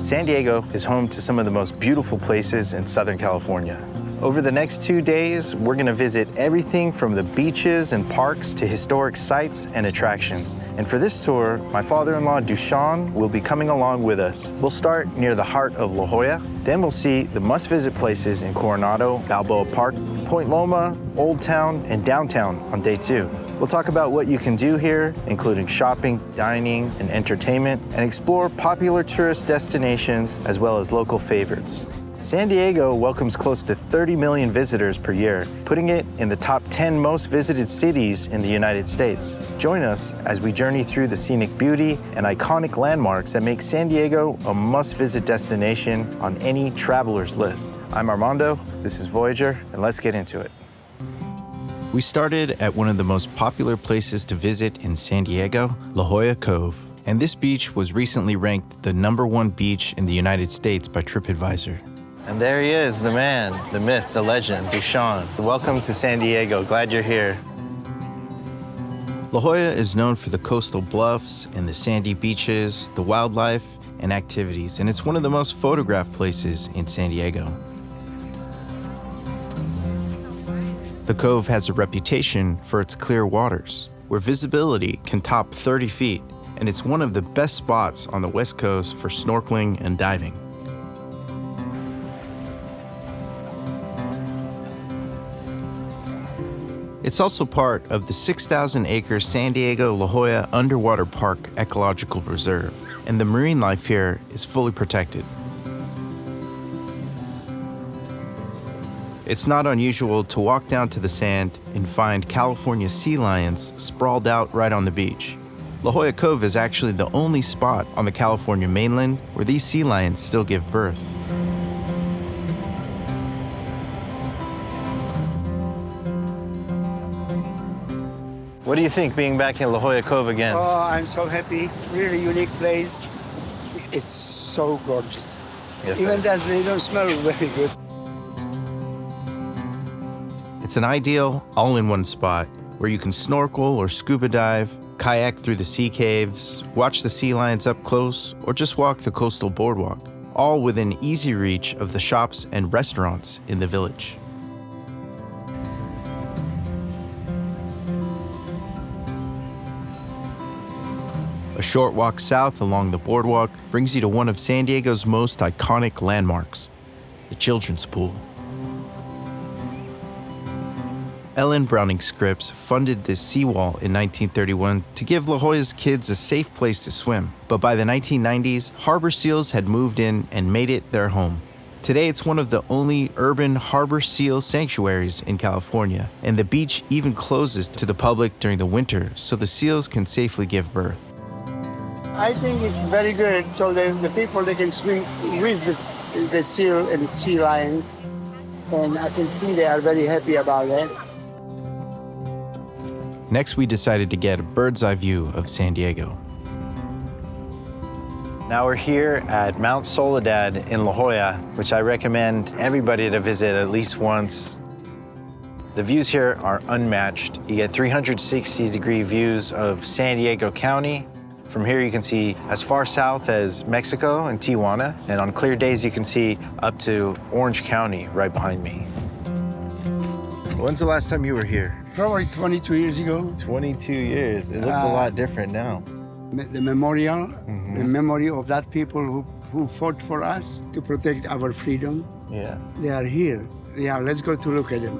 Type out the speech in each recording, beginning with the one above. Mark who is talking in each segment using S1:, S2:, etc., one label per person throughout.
S1: San Diego is home to some of the most beautiful places in Southern California. Over the next 2 days, we're gonna visit everything from the beaches and parks to historic sites and attractions. And for this tour, my father-in-law, Dusan, will be coming along with us. We'll start near the heart of La Jolla, then we'll see the must-visit places in Coronado, Balboa Park, Point Loma, Old Town, and downtown on day 2. We'll talk about what you can do here, including shopping, dining, and entertainment, and explore popular tourist destinations as well as local favorites. San Diego welcomes close to 30 million visitors per year, putting it in the top 10 most visited cities in the United States. Join us as we journey through the scenic beauty and iconic landmarks that make San Diego a must-visit destination on any traveler's list. I'm Armando, this is Voyager, and let's get into it. We started at one of the most popular places to visit in San Diego, Jolla Cove. And this beach was recently ranked the #1 beach in the United States by TripAdvisor. And there he is, the man, the myth, the legend, Dusan. Welcome to San Diego, glad you're here. La Jolla is known for the coastal bluffs and the sandy beaches, the wildlife and activities, and it's one of the most photographed places in San Diego. The cove has a reputation for its clear waters, where visibility can top 30 feet, and it's one of the best spots on the West Coast for snorkeling and diving. It's also part of the 6,000-acre San Diego La Jolla Underwater Park Ecological Reserve, and the marine life here is fully protected. It's not unusual to walk down to the sand and find California sea lions sprawled out right on the beach. La Jolla Cove is actually the only spot on the California mainland where these sea lions still give birth. What do you think being back in La Jolla Cove again?
S2: Oh, I'm so happy. Really unique place. It's so gorgeous.
S1: Yes,
S2: Even that they don't smell very good.
S1: It's an ideal all-in-one spot where you can snorkel or scuba dive, kayak through the sea caves, watch the sea lions up close, or just walk the coastal boardwalk, all within easy reach of the shops and restaurants in the village. A short walk south along the boardwalk brings you to one of San Diego's most iconic landmarks, the Children's Pool. Ellen Browning Scripps funded this seawall in 1931 to give La Jolla's kids a safe place to swim. But by the 1990s, harbor seals had moved in and made it their home. Today, it's one of the only urban harbor seal sanctuaries in California, and the beach even closes to the public during the winter so the seals can safely give birth.
S2: I think it's very good so the people, they can swim with the seal and sea lions. And I can see they are very happy about it.
S1: Next, we decided to get a bird's eye view of San Diego. Now we're here at Mount Soledad in La Jolla, which I recommend everybody to visit at least once. The views here are unmatched. You get 360-degree views of San Diego County. From here, you can see as far south as Mexico and Tijuana, and on clear days, you can see up to Orange County right behind me. When's the last time you were here?
S2: Probably 22 years ago.
S1: 22 years. It looks a lot different now.
S2: The memorial, the memory of that people who fought for us to protect our freedom.
S1: Yeah.
S2: They are here. Yeah, let's go to look at them.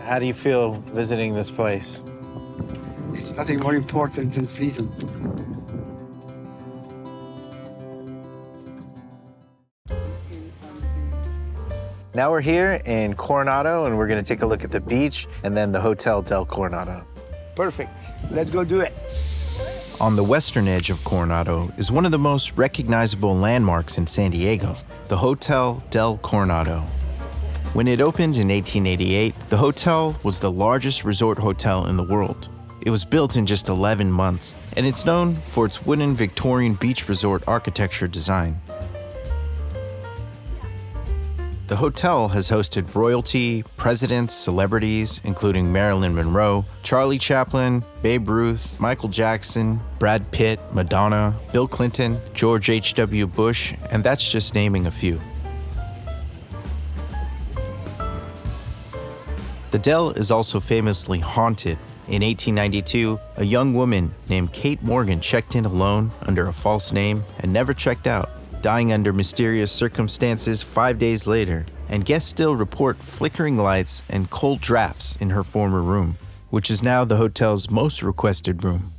S1: How do you feel visiting this place?
S2: It's nothing more important than freedom.
S1: Now we're here in Coronado, and we're gonna take a look at the beach and then the Hotel del Coronado.
S2: Perfect. Let's go do it.
S1: On the western edge of Coronado is one of the most recognizable landmarks in San Diego, the Hotel del Coronado. When it opened in 1888, the hotel was the largest resort hotel in the world. It was built in just 11 months, and it's known for its wooden Victorian beach resort architecture design. The hotel has hosted royalty, presidents, celebrities, including Marilyn Monroe, Charlie Chaplin, Babe Ruth, Michael Jackson, Brad Pitt, Madonna, Bill Clinton, George H.W. Bush, and that's just naming a few. The Del is also famously haunted. In 1892, a young woman named Kate Morgan checked in alone under a false name and never checked out, dying under mysterious circumstances 5 days later, and guests still report flickering lights and cold drafts in her former room, which is now the hotel's most requested room.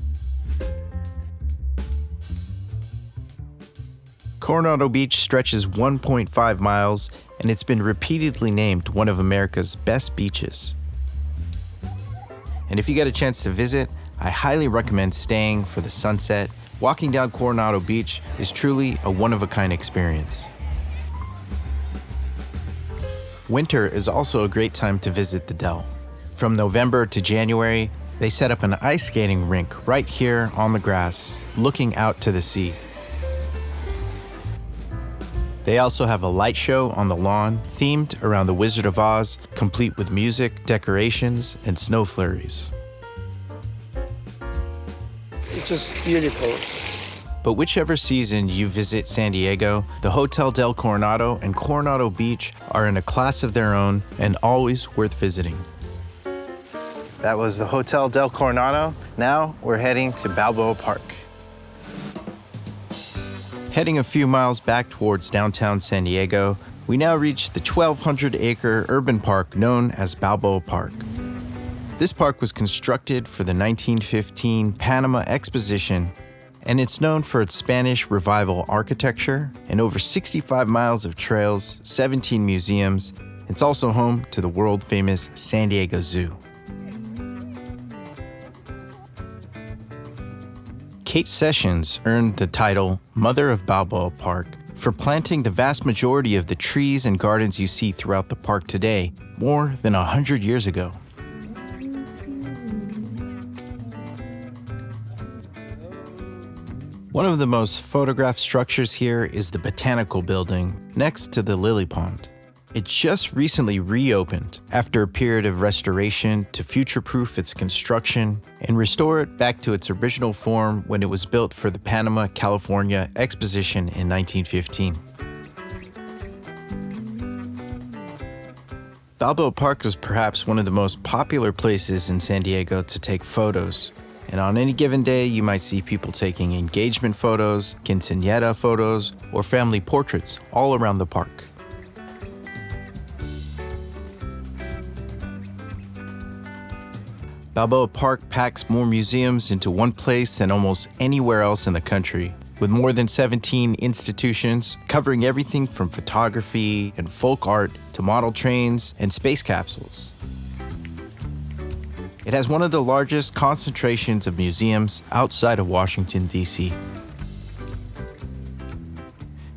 S1: Coronado Beach stretches 1.5 miles, and it's been repeatedly named one of America's best beaches. And if you get a chance to visit, I highly recommend staying for the sunset. Walking down Coronado Beach is truly a one-of-a-kind experience. Winter is also a great time to visit the Del. From November to January, they set up an ice skating rink right here on the grass, looking out to the sea. They also have a light show on the lawn, themed around the Wizard of Oz, complete with music, decorations, and snow flurries.
S2: It's just beautiful.
S1: But whichever season you visit San Diego, the Hotel del Coronado and Coronado Beach are in a class of their own and always worth visiting. That was the Hotel del Coronado. Now we're heading to Balboa Park. Heading a few miles back towards downtown San Diego, we now reach the 1,200-acre urban park known as Balboa Park. This park was constructed for the 1915 Panama Exposition, and it's known for its Spanish Revival architecture and over 65 miles of trails, 17 museums. It's also home to the world-famous San Diego Zoo. Kate Sessions earned the title Mother of Balboa Park for planting the vast majority of the trees and gardens you see throughout the park today, more than 100 years ago. One of the most photographed structures here is the Botanical Building, next to the Lily Pond. It just recently reopened after a period of restoration to future-proof its construction and restore it back to its original form when it was built for the Panama, California Exposition in 1915. Balboa Park is perhaps one of the most popular places in San Diego to take photos. And on any given day, you might see people taking engagement photos, quinceañera photos, or family portraits all around the park. Balboa Park packs more museums into one place than almost anywhere else in the country, with more than 17 institutions covering everything from photography and folk art to model trains and space capsules. It has one of the largest concentrations of museums outside of Washington, D.C.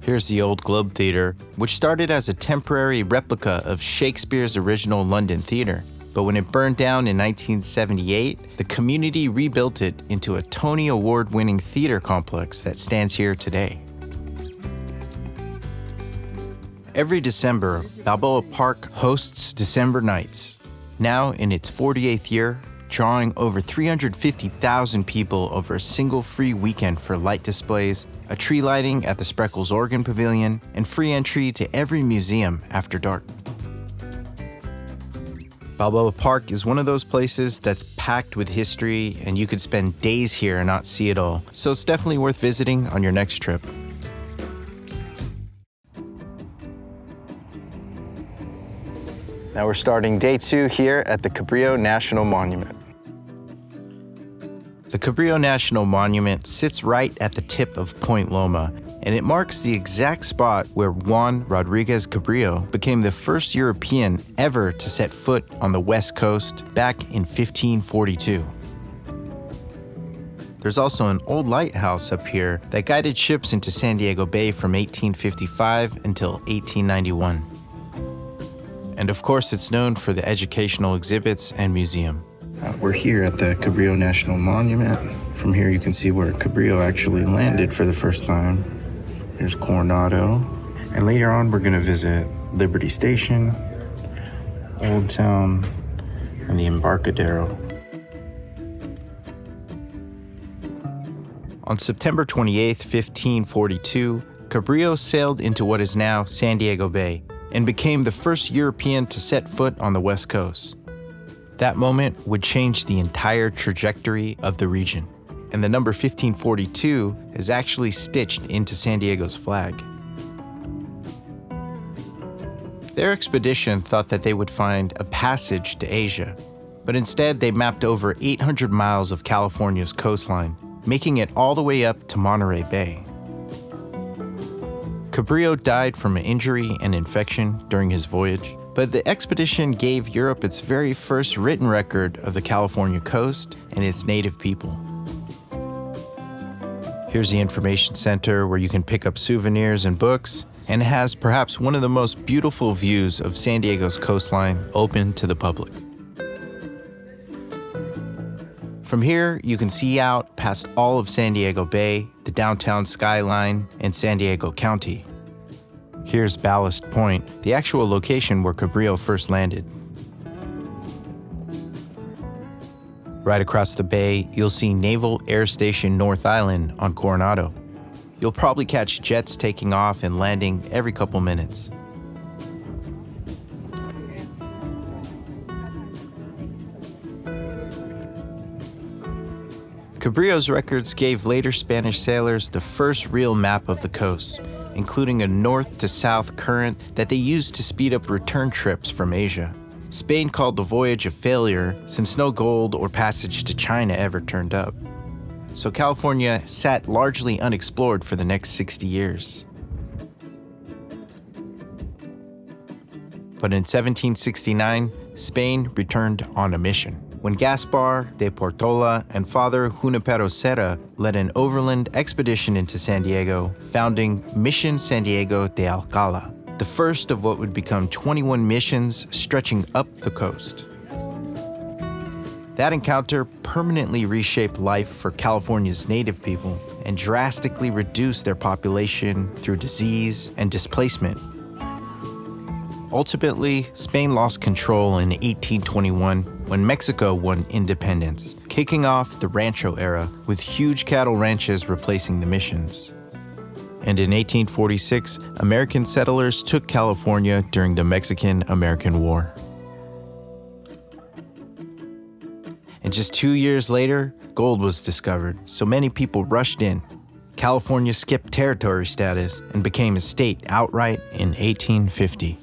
S1: Here's the Old Globe Theatre, which started as a temporary replica of Shakespeare's original London theatre. But when it burned down in 1978, the community rebuilt it into a Tony Award-winning theater complex that stands here today. Every December, Balboa Park hosts December Nights. Now in its 48th year, drawing over 350,000 people over a single free weekend for light displays, a tree lighting at the Spreckles Organ Pavilion, and free entry to every museum after dark. Balboa Park is one of those places that's packed with history, and you could spend days here and not see it all. So it's definitely worth visiting on your next trip. Now we're starting day 2 here at the Cabrillo National Monument. The Cabrillo National Monument sits right at the tip of Point Loma, and it marks the exact spot where Juan Rodriguez Cabrillo became the first European ever to set foot on the West Coast back in 1542. There's also an old lighthouse up here that guided ships into San Diego Bay from 1855 until 1891. And of course, it's known for the educational exhibits and museum. We're here at the Cabrillo National Monument. From here you can see where Cabrillo actually landed for the first time. Here's Coronado. And later on we're going to visit Liberty Station, Old Town, and the Embarcadero. On September 28, 1542, Cabrillo sailed into what is now San Diego Bay and became the first European to set foot on the West Coast. That moment would change the entire trajectory of the region, and the number 1542 is actually stitched into San Diego's flag. Their expedition thought that they would find a passage to Asia, but instead they mapped over 800 miles of California's coastline, making it all the way up to Monterey Bay. Cabrillo died from an injury and infection during his voyage, but the expedition gave Europe its very first written record of the California coast and its native people. Here's the information center where you can pick up souvenirs and books, and it has perhaps one of the most beautiful views of San Diego's coastline open to the public. From here, you can see out past all of San Diego Bay, the downtown skyline, and San Diego County. Here's Ballast Point, the actual location where Cabrillo first landed. Right across the bay, you'll see Naval Air Station North Island on Coronado. You'll probably catch jets taking off and landing every couple minutes. Cabrillo's records gave later Spanish sailors the first real map of the coast, including a north to south current that they used to speed up return trips from Asia. Spain called the voyage a failure since no gold or passage to China ever turned up. So California sat largely unexplored for the next 60 years. But in 1769, Spain returned on a mission, when Gaspar de Portola and Father Junipero Serra led an overland expedition into San Diego, founding Mission San Diego de Alcala, the first of what would become 21 missions stretching up the coast. That encounter permanently reshaped life for California's native people and drastically reduced their population through disease and displacement. Ultimately, Spain lost control in 1821 when Mexico won independence, kicking off the Rancho era with huge cattle ranches replacing the missions. And in 1846, American settlers took California during the Mexican-American War. And just 2 years later, gold was discovered, so many people rushed in. California skipped territory status and became a state outright in 1850.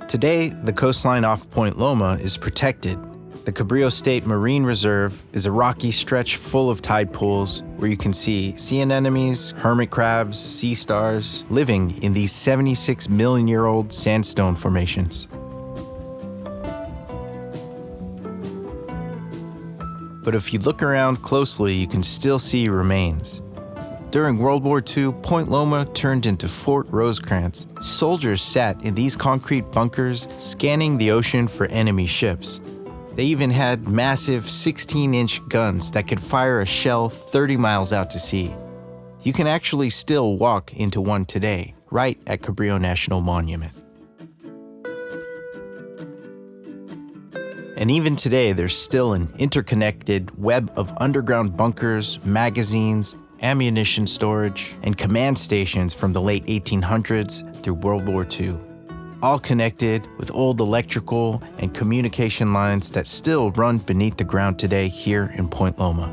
S1: Today, the coastline off Point Loma is protected. The Cabrillo State Marine Reserve is a rocky stretch full of tide pools where you can see sea anemones, hermit crabs, sea stars living in these 76 million-year-old sandstone formations. But if you look around closely, you can still see remains. During World War II, Point Loma turned into Fort Rosecrans. Soldiers sat in these concrete bunkers, scanning the ocean for enemy ships. They even had massive 16-inch guns that could fire a shell 30 miles out to sea. You can actually still walk into one today, right at Cabrillo National Monument. And even today, there's still an interconnected web of underground bunkers, magazines, ammunition storage, and command stations from the late 1800s through World War II, all connected with old electrical and communication lines that still run beneath the ground today here in Point Loma.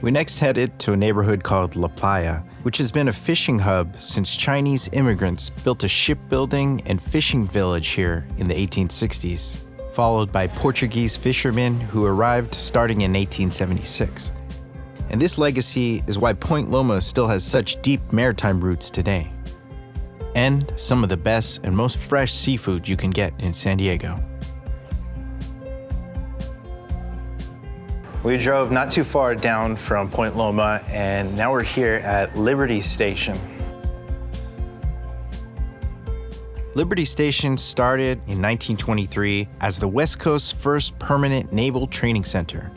S1: We next headed to a neighborhood called La Playa, which has been a fishing hub since Chinese immigrants built a shipbuilding and fishing village here in the 1860s, followed by Portuguese fishermen who arrived starting in 1876. And this legacy is why Point Loma still has such deep maritime roots today, and some of the best and most fresh seafood you can get in San Diego. We drove not too far down from Point Loma, and now we're here at Liberty Station. Liberty Station started in 1923 as the West Coast's first permanent naval training center.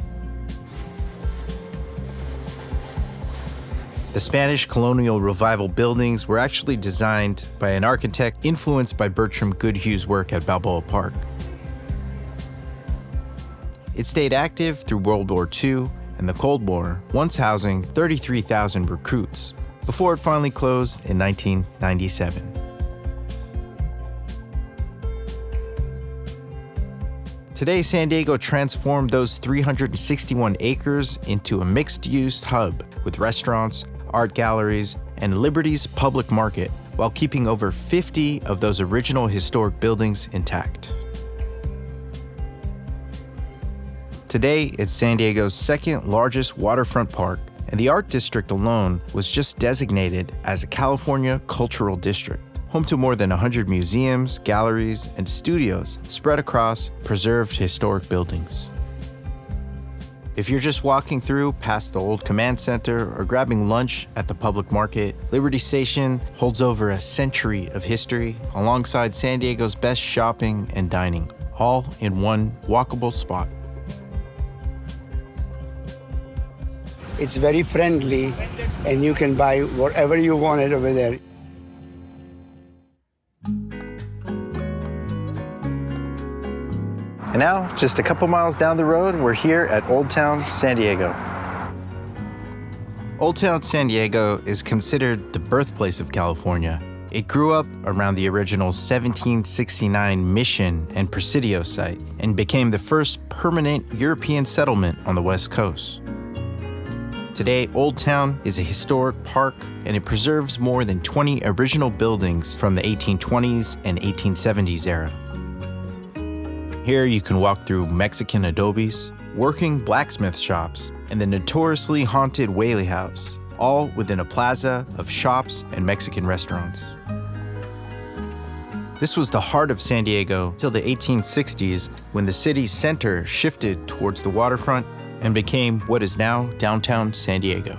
S1: The Spanish colonial revival buildings were actually designed by an architect influenced by Bertram Goodhue's work at Balboa Park. It stayed active through World War II and the Cold War, once housing 33,000 recruits, before it finally closed in 1997. Today, San Diego transformed those 361 acres into a mixed-use hub with restaurants, art galleries, and Liberty's public market, while keeping over 50 of those original historic buildings intact. Today, it's San Diego's second largest waterfront park, and the art district alone was just designated as a California Cultural District, home to more than 100 museums, galleries, and studios spread across preserved historic buildings. If you're just walking through past the old command center or grabbing lunch at the public market, Liberty Station holds over a century of history alongside San Diego's best shopping and dining, all in one walkable spot.
S2: It's very friendly, and you can buy whatever you wanted over there.
S1: And now, just a couple miles down the road, we're here at Old Town San Diego. Old Town San Diego is considered the birthplace of California. It grew up around the original 1769 Mission and Presidio site and became the first permanent European settlement on the West Coast. Today, Old Town is a historic park, and it preserves more than 20 original buildings from the 1820s and 1870s era. Here you can walk through Mexican adobes, working blacksmith shops, and the notoriously haunted Whaley House, all within a plaza of shops and Mexican restaurants. This was the heart of San Diego till the 1860s, when the city's center shifted towards the waterfront and became what is now downtown San Diego.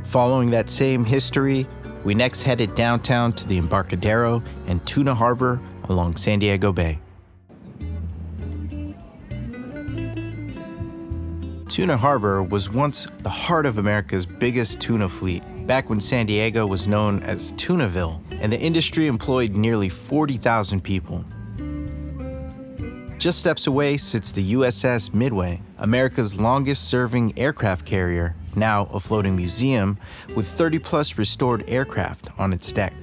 S1: Following that same history, we next headed downtown to the Embarcadero and Tuna Harbor along San Diego Bay. Tuna Harbor was once the heart of America's biggest tuna fleet, back when San Diego was known as Tunaville, and the industry employed nearly 40,000 people. Just steps away sits the USS Midway, America's longest-serving aircraft carrier, now a floating museum, with 30-plus restored aircraft on its deck.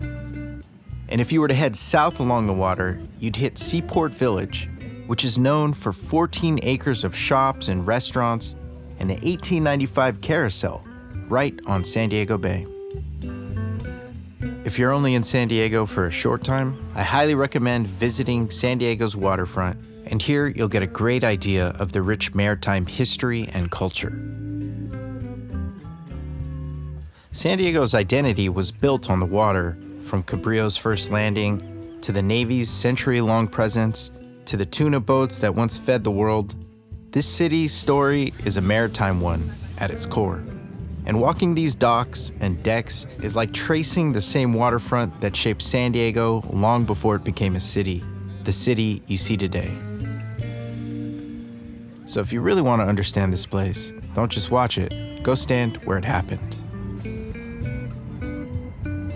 S1: And if you were to head south along the water, you'd hit Seaport Village, which is known for 14 acres of shops and restaurants and the 1895 carousel right on San Diego Bay. If you're only in San Diego for a short time, I highly recommend visiting San Diego's waterfront, and here you'll get a great idea of the rich maritime history and culture. San Diego's identity was built on the water, from Cabrillo's first landing to the Navy's century-long presence to the tuna boats that once fed the world. This city's story is a maritime one at its core. And walking these docks and decks is like tracing the same waterfront that shaped San Diego long before it became a city, the city you see today. So if you really want to understand this place, don't just watch it, go stand where it happened.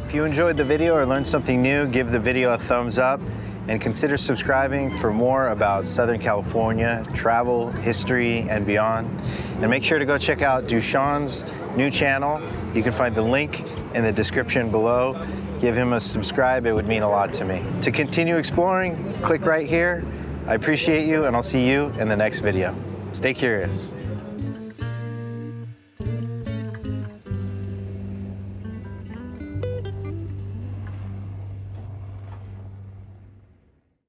S1: If you enjoyed the video or learned something new, give the video a thumbs up. And consider subscribing for more about Southern California, travel, history, and beyond. And make sure to go check out Dusan's new channel. You can find the link in the description below. Give him a subscribe, it would mean a lot to me. To continue exploring, click right here. I appreciate you, and I'll see you in the next video. Stay curious.